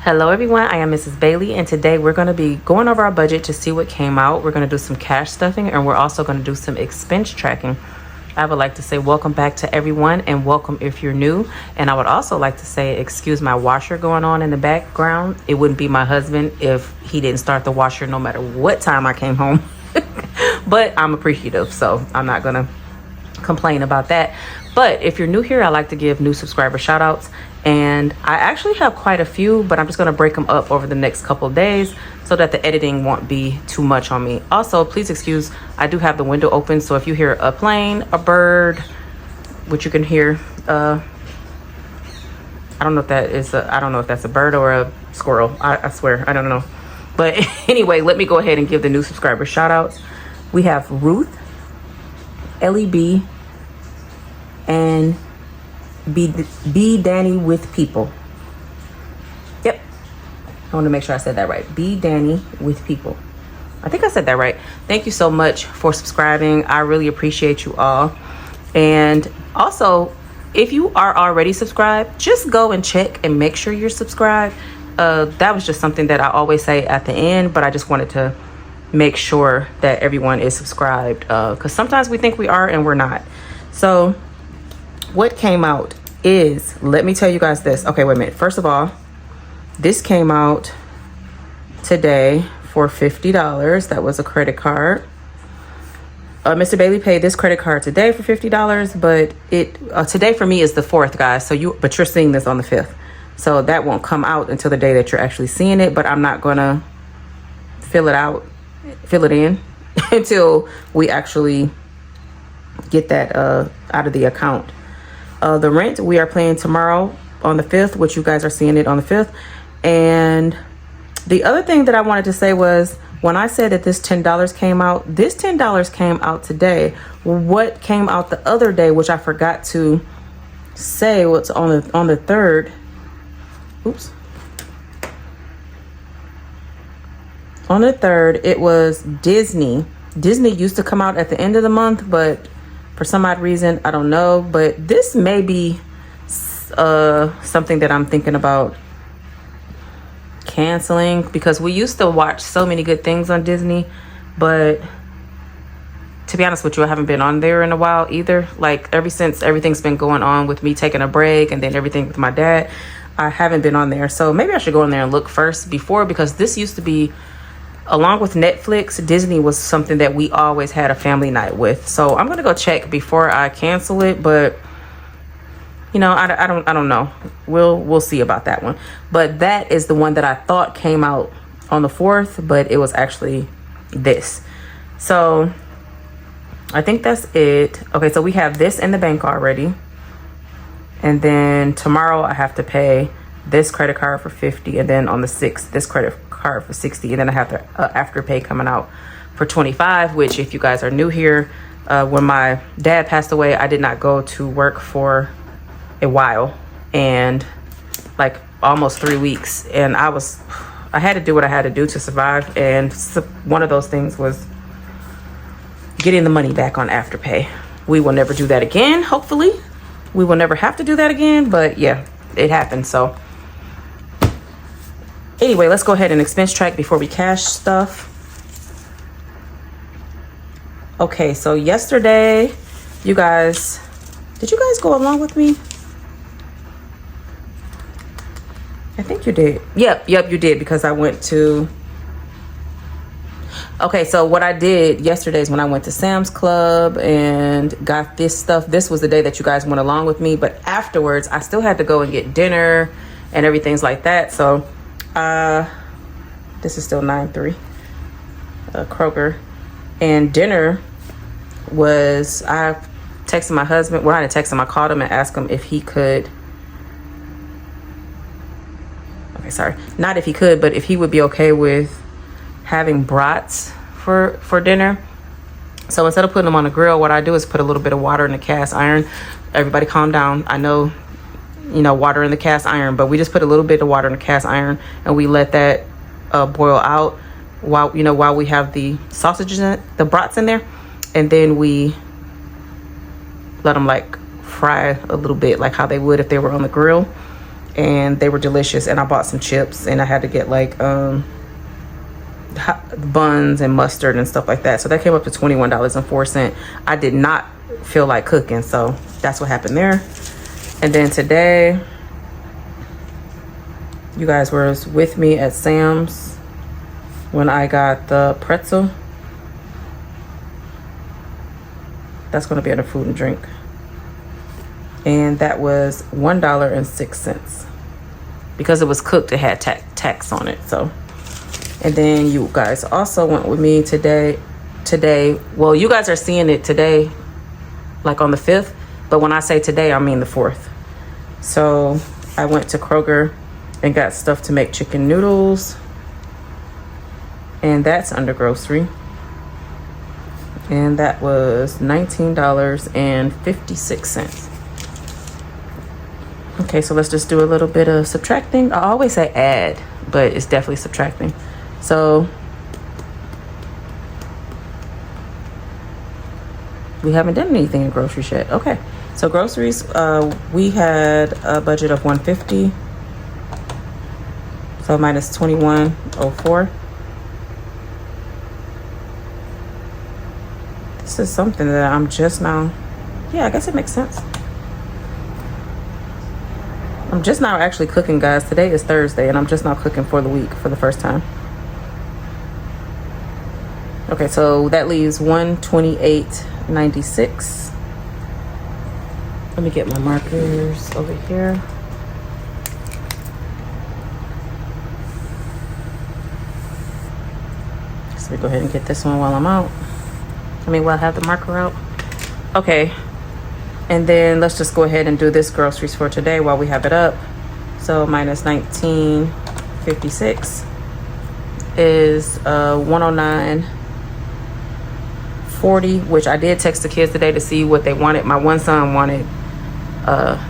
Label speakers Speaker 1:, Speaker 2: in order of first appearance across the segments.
Speaker 1: Hello everyone, I am Mrs. Bailey, and today we're going to be going over our budget to see what came out. We're going to do some cash stuffing, and we're also going to do some expense tracking. I would like to say welcome back to everyone, and welcome if you're new. And I would also like to say excuse my washer going on in the background. It wouldn't be my husband if he didn't start the washer no matter what time I came home. But I'm appreciative, so I'm not going to complain about that. But if you're new here, I like to give new subscriber shout outs, and I actually have quite a few, but I'm just going to break them up over the next couple of days so that the editing won't be too much on me. Also, please excuse, I do have the window open, so if you hear a plane, a bird, which you can hear, I don't know if that's a bird or a squirrel. I swear, I don't know. But anyway, let me go ahead and give the new subscriber shout outs. We have Ruth, LEB, and Be Danny with people. Yep, I want to make sure I said that right. Be Danny with people. I think I said that right. Thank you so much for subscribing. I really appreciate you all. And also, if you are already subscribed, just go and check and make sure you're subscribed. That was just something that I always say at the end, but I just wanted to make sure that everyone is subscribed, because sometimes we think we are and we're not. So what came out is, let me tell you guys this. Okay, wait a minute. First of all, this came out today for $50. That was a credit card. Mr. Bailey paid this credit card today for $50, but today for me is the 4th, guys. But you're seeing this on the 5th. So that won't come out until the day that you're actually seeing it, but I'm not gonna fill it in until we actually get that out of the account. The rent, we are paying tomorrow on the 5th, which you guys are seeing it on the 5th. And the other thing that I wanted to say was, when I said that this $10 came out, this $10 came out today. What came out the other day, which I forgot to say, what's on the 3rd. Oops. On the 3rd, it was Disney. Disney used to come out at the end of the month, but for some odd reason, I don't know. But this may be something that I'm thinking about canceling, because we used to watch so many good things on Disney. But to be honest with you, I haven't been on there in a while either. Like, ever since everything's been going on with me taking a break and then everything with my dad, I haven't been on there. So maybe I should go in there and look first before, because this used to be, along with Netflix, Disney was something that we always had a family night with. So I'm gonna go check before I cancel it, but you know, I don't know. We'll see about that one. But that is the one that I thought came out on the 4th, but it was actually this. So I think that's it. Okay, so we have this in the bank already. And then tomorrow I have to pay this credit card for $50, and then on the 6th, this credit card for $60, and then I have the Afterpay coming out for $25, which, if you guys are new here, when my dad passed away, I did not go to work for a while, and like almost 3 weeks, and I had to do what I had to do to survive, and one of those things was getting the money back on Afterpay. We will never do that again. Hopefully we will never have to do that again, but yeah, it happened. So anyway, let's go ahead and expense track before we cash stuff. Okay, so yesterday, did you guys go along with me? I think you did. Yep, you did, because I went to... Okay, so what I did yesterday is when I went to Sam's Club and got this stuff. This was the day that you guys went along with me, but afterwards, I still had to go and get dinner and everything's like that. So this is still 9-3 Kroger, and dinner was, I texted my husband. Well, I didn't text him, I called him and asked him if he could, okay, sorry, not if he could, but if he would be okay with having brats for dinner. So instead of putting them on the grill, what I do is put a little bit of water in the cast iron. Everybody calm down. I know, you know, water in the cast iron, but we just put a little bit of water in the cast iron, and we let that boil out while we have the sausages the brats in there, and then we let them like fry a little bit, like how they would if they were on the grill. and they were delicious. And I bought some chips, and I had to get like buns and mustard and stuff like that. So that came up to $21.04. I did not feel like cooking, so that's what happened there. And then today, you guys were with me at Sam's when I got the pretzel. That's going to be under food and drink. And that was $1.06. Because it was cooked, it had tax on it. So, and then you guys also went with me today. Well, you guys are seeing it today, like on the 5th. But when I say today, I mean the 4th. So I went to Kroger and got stuff to make chicken noodles. And that's under grocery. And that was $19.56. Okay, so let's just do a little bit of subtracting. I always say add, but it's definitely subtracting. So we haven't done anything in groceries yet. Okay, so groceries, we had a budget of $150. So minus $21.04. This is something that I'm just now, yeah, I guess it makes sense. I'm just now actually cooking, guys. Today is Thursday, and I'm just now cooking for the week for the first time. Okay, so that leaves $128.96. Let me get my markers over here. So we go ahead and get this one while I'm out. While I have the marker out. Okay. And then let's just go ahead and do this groceries for today while we have it up. So minus $19.56 is $109.40, which I did text the kids today to see what they wanted. My one son wanted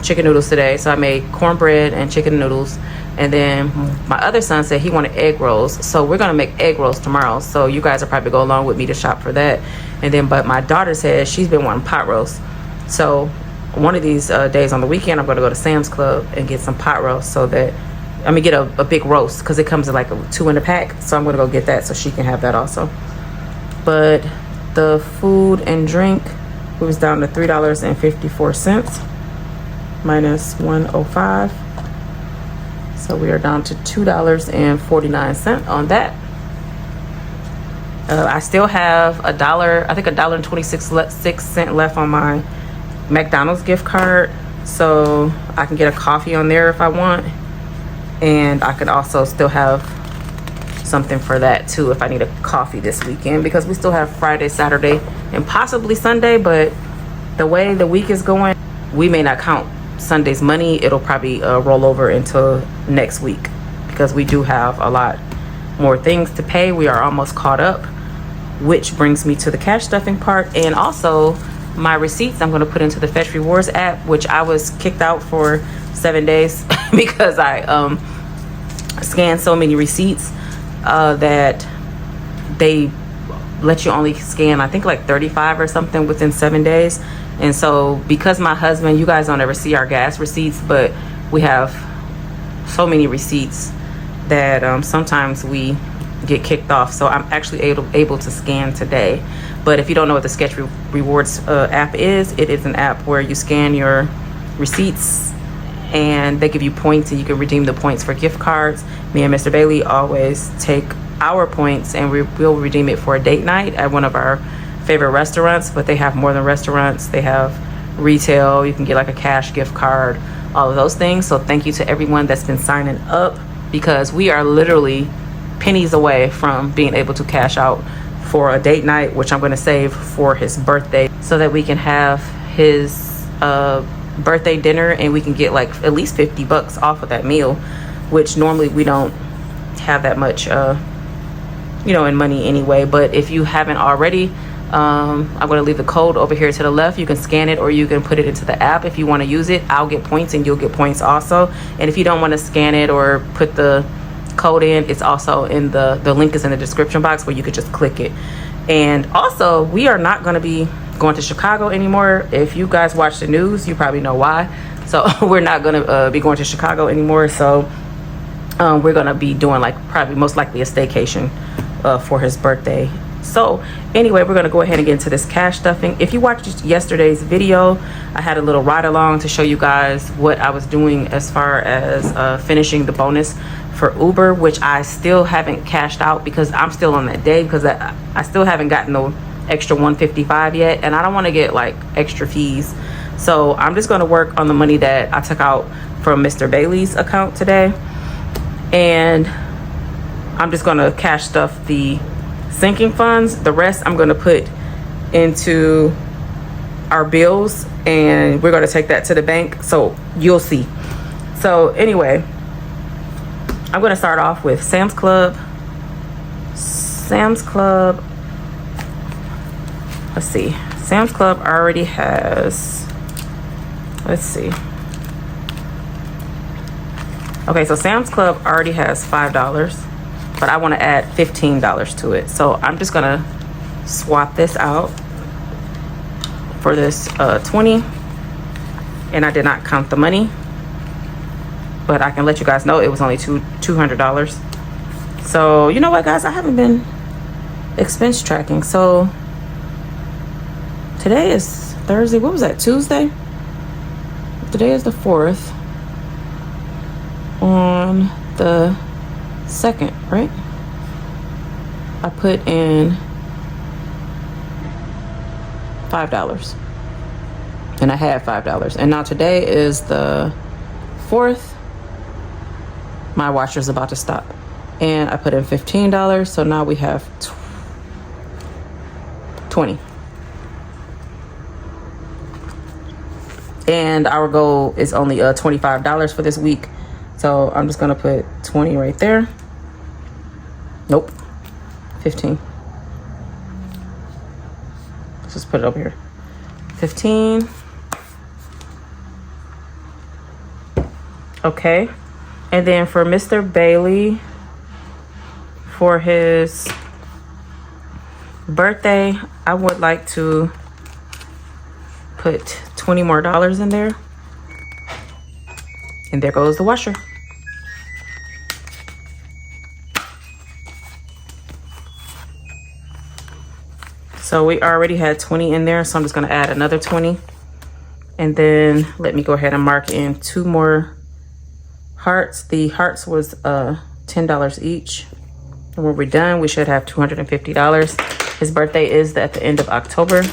Speaker 1: chicken noodles today, so I made cornbread and chicken noodles. And then my other son said he wanted egg rolls, so we're gonna make egg rolls tomorrow. So you guys will probably go along with me to shop for that. And then, but my daughter said she's been wanting pot roast. So one of these days on the weekend, I'm gonna go to Sam's Club and get some pot roast, so that get a big roast, because it comes in like 2 in a pack. So I'm gonna go get that so she can have that also. But the food and drink was down to $3.54 minus $105. So we are down to $2.49 on that. I still have $1.26 left on my McDonald's gift card. So I can get a coffee on there if I want. And I could also still have something for that too if I need a coffee this weekend, because we still have Friday, Saturday, and possibly Sunday. But the way the week is going, we may not count Sunday's money. It'll probably roll over into next week, because we do have a lot more things to pay. We are almost caught up, which brings me to the cash stuffing part. And also my receipts I'm going to put into the Fetch Rewards app, which I was kicked out for 7 days because I scanned so many receipts that they let you only scan, I think, like 35 or something within 7 days. And so because my husband, you guys don't ever see our gas receipts, but we have so many receipts that sometimes we get kicked off. So I'm actually able to scan today. But if you don't know what the Sketch Rewards app is, it is an app where you scan your receipts and they give you points, and you can redeem the points for gift cards. Me and Mr. Bailey always take our points and we'll redeem it for a date night at one of our favorite restaurants. But they have more than restaurants. They have retail. You can get like a cash gift card, all of those things. So thank you to everyone that's been signing up, because we are literally pennies away from being able to cash out for a date night, which I'm going to save for his birthday, so that we can have his birthday dinner and we can get like at least $50 off of that meal, which normally we don't have that much in money anyway. But if you haven't already, I'm going to leave the code over here to the left. You can scan it or you can put it into the app. If you want to use it, I'll get points and you'll get points also. And if you don't want to scan it or put the code in, it's also in the link is in the description box where you could just click it. And also, we are not going to be going to Chicago anymore. If you guys watch the news, you probably know why. So we're not gonna be going to Chicago anymore. So we're gonna be doing like probably most likely a staycation for his birthday. So anyway, we're gonna go ahead and get into this cash stuffing. If you watched yesterday's video, I had a little ride along to show you guys what I was doing as far as finishing the bonus for Uber, which I still haven't cashed out because I'm still on that day, because I still haven't gotten the extra 155 yet, and I don't want to get like extra fees. So I'm just going to work on the money that I took out from Mr. Bailey's account today, and I'm just going to cash stuff the sinking funds. The rest I'm going to put into our bills, and we're going to take that to the bank, so you'll see. So anyway, I'm going to start off with Sam's Club. Let's see. Sam's Club already has, let's see. Okay, so Sam's Club already has $5, but I want to add $15 to it. So I'm just going to swap this out for this 20. And I did not count the money, but I can let you guys know it was only $200. So you know what, guys, I haven't been expense tracking. So today is Thursday. What was that, Tuesday? Today is the 4th. On the 2nd, right? I put in $5, and I had $5. And now today is the 4th. My washer's about to stop, and I put in $15, so now we have 20. And our goal is only $25 for this week, so I'm just gonna put 20 right there. Nope, 15. Let's just put it over here. 15. Okay. And then for Mr. Bailey, for his birthday, I would like to put $20 more in there. And there goes the washer. So we already had 20 in there, so I'm just gonna add another 20. And then let me go ahead and mark in 2 more hearts. The hearts was $10 each. And when we're done, we should have $250. His birthday is at the end of October.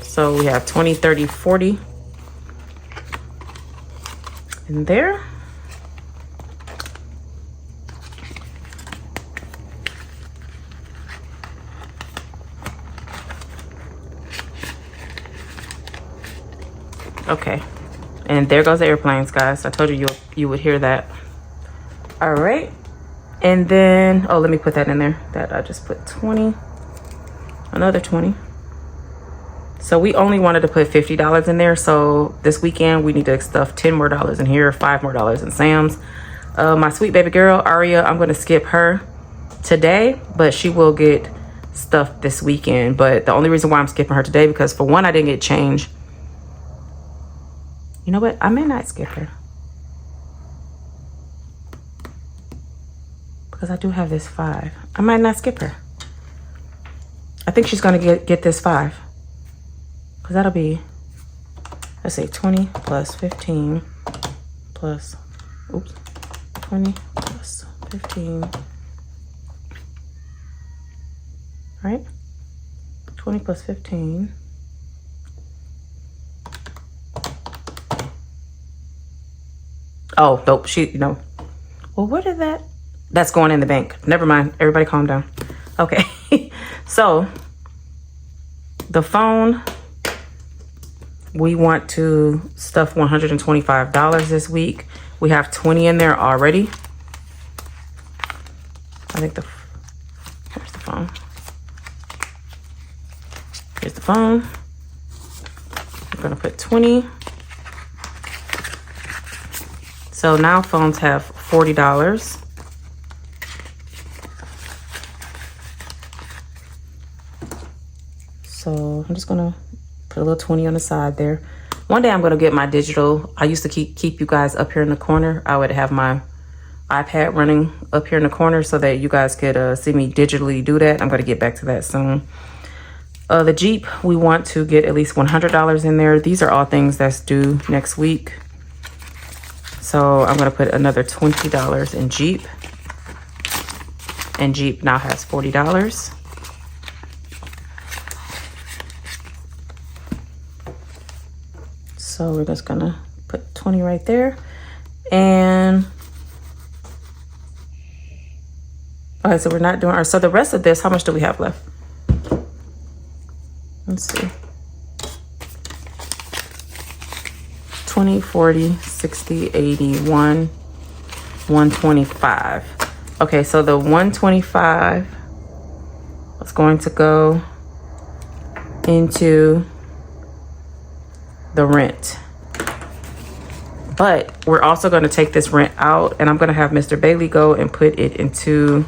Speaker 1: So we have 20, 30, 40 in there. Okay, and there goes the airplanes, guys. I told you you would hear that. All right, and then, oh, let me put that in there. That I just put 20, another 20. So we only wanted to put $50 in there. So this weekend we need to stuff $10 more in here, $5 more in Sam's. My sweet baby girl, Aria, I'm gonna skip her today, but she will get stuff this weekend. But the only reason why I'm skipping her today, because for one, I didn't get change. You know what? I may not skip her, because I do have this 5. I might not skip her. I think she's gonna get this 5, because that'll be, let's say 20 plus 15 plus, oops, 20 plus 15, right? 20 plus 15. Oh, nope, no. Well, where did that? That's going in the bank. Never mind. Everybody calm down. Okay. So the phone, we want to stuff $125 this week. We have 20 in there already. I think here's the phone. Here's the phone. I'm gonna put 20. So now phones have $40. So I'm just gonna Put a little 20 on the side there. One day I'm going to get my digital. I used to keep you guys up here in the corner. I would have my iPad running up here in the corner so that you guys could see me digitally do that. I'm going to get back to that soon. The Jeep, we want to get at least $100 in there. These are all things that's due next week. So I'm going to put another $20 in Jeep. And Jeep now has $40. So we're just gonna put 20 right there. And all right, so we're not doing our, so the rest of this, how much do we have left? Let's see. 20, 40, 60, 80, 125. Okay, so the 125 is going to go into the rent. But we're also going to take this rent out, and I'm going to have Mr. Bailey go and put it into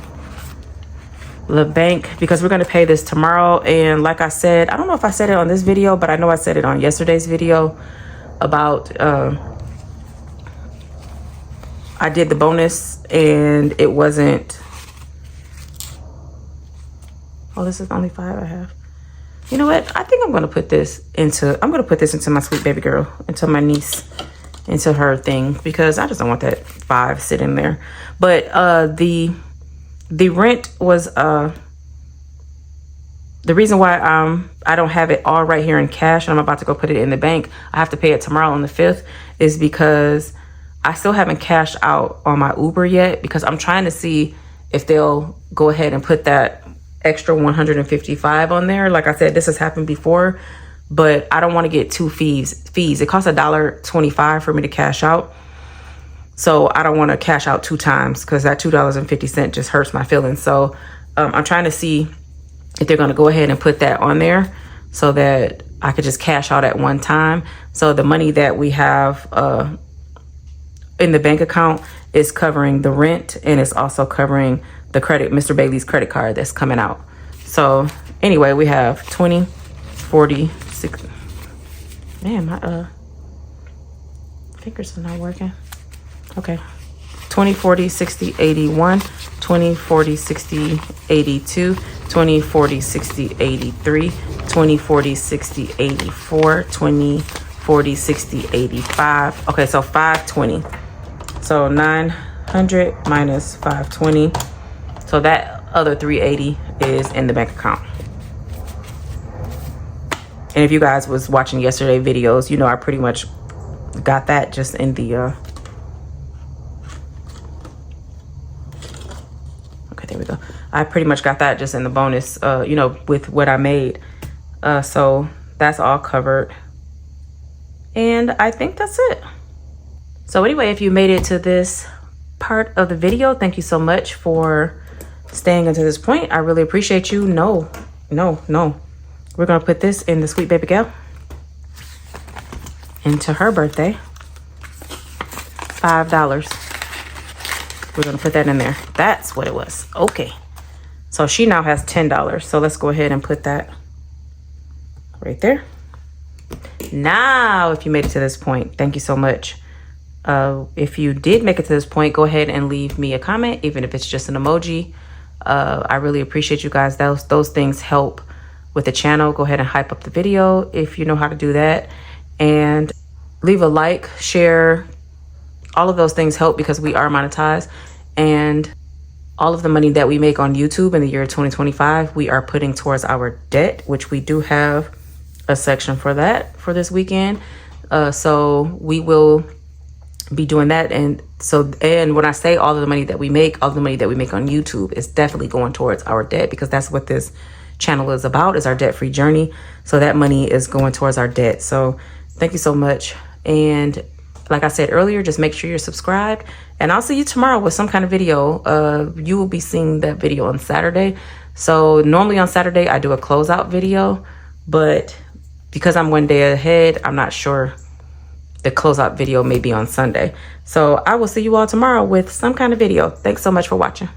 Speaker 1: the bank because we're going to pay this tomorrow. And like I said, I don't know if I said it on this video, but I know I said it on yesterday's video about I did the bonus and it wasn't, oh, this is only 5 I have. You know what? I think I'm going to put this into, my sweet baby girl, into my niece, into her thing, because I just don't want that 5 sitting there. But the rent was, the reason why I don't have it all right here in cash and I'm about to go put it in the bank, I have to pay it tomorrow on the 5th, is because I still haven't cashed out on my Uber yet, because I'm trying to see if they'll go ahead and put that extra 155 on there. Like I said, this has happened before, but I don't want to get 2 fees. It costs $1.25 for me to cash out. So I don't want to cash out 2 times, because that $2.50 just hurts my feelings. So I'm trying to see if they're going to go ahead and put that on there so that I could just cash out at one time. So the money that we have in the bank account is covering the rent, and it's also covering the credit, Mr. Bailey's credit card that's coming out. So anyway, we have 20, 40, 60. Man, my fingers are not working. Okay. 20, 40, 60, 81, 20, 40, 60, 82, 20, 40, 60, 83, 20, 40, 60, 84, 20, 40, 60, 85. Okay, so 520. So 900 minus 520. So that other 380 is in the bank account. And if you guys was watching yesterday videos, you know I pretty much got that just in the okay, there we go. I pretty much got that just in the bonus, you know, with what I made. So that's all covered. And I think that's it. So anyway, if you made it to this part of the video, thank you so much for staying until this point. I really appreciate you. No. We're going to put this in the sweet baby gal into her birthday. $5. We're going to put that in there. That's what it was. Okay. So she now has $10. So let's go ahead and put that right there. Now, if you made it to this point, thank you so much. If you did make it to this point, go ahead and leave me a comment, even if it's just an emoji. I really appreciate you guys. Those things help with the channel. Go ahead and hype up the video if you know how to do that. And leave a like, share. All of those things help because we are monetized. And all of the money that we make on YouTube in the year 2025, we are putting towards our debt, which we do have a section for that for this weekend. So we will be doing that. And when I say all of the money that we make, all the money that we make on YouTube is definitely going towards our debt, because that's what this channel is about, is our debt-free journey. So that money is going towards our debt. So thank you so much. And like I said earlier, just make sure you're subscribed, and I'll see you tomorrow with some kind of video. You will be seeing that video on Saturday. So normally on Saturday I do a closeout video, but because I'm one day ahead, I'm not sure. The closeout video may be on Sunday. So I will see you all tomorrow with some kind of video. Thanks so much for watching.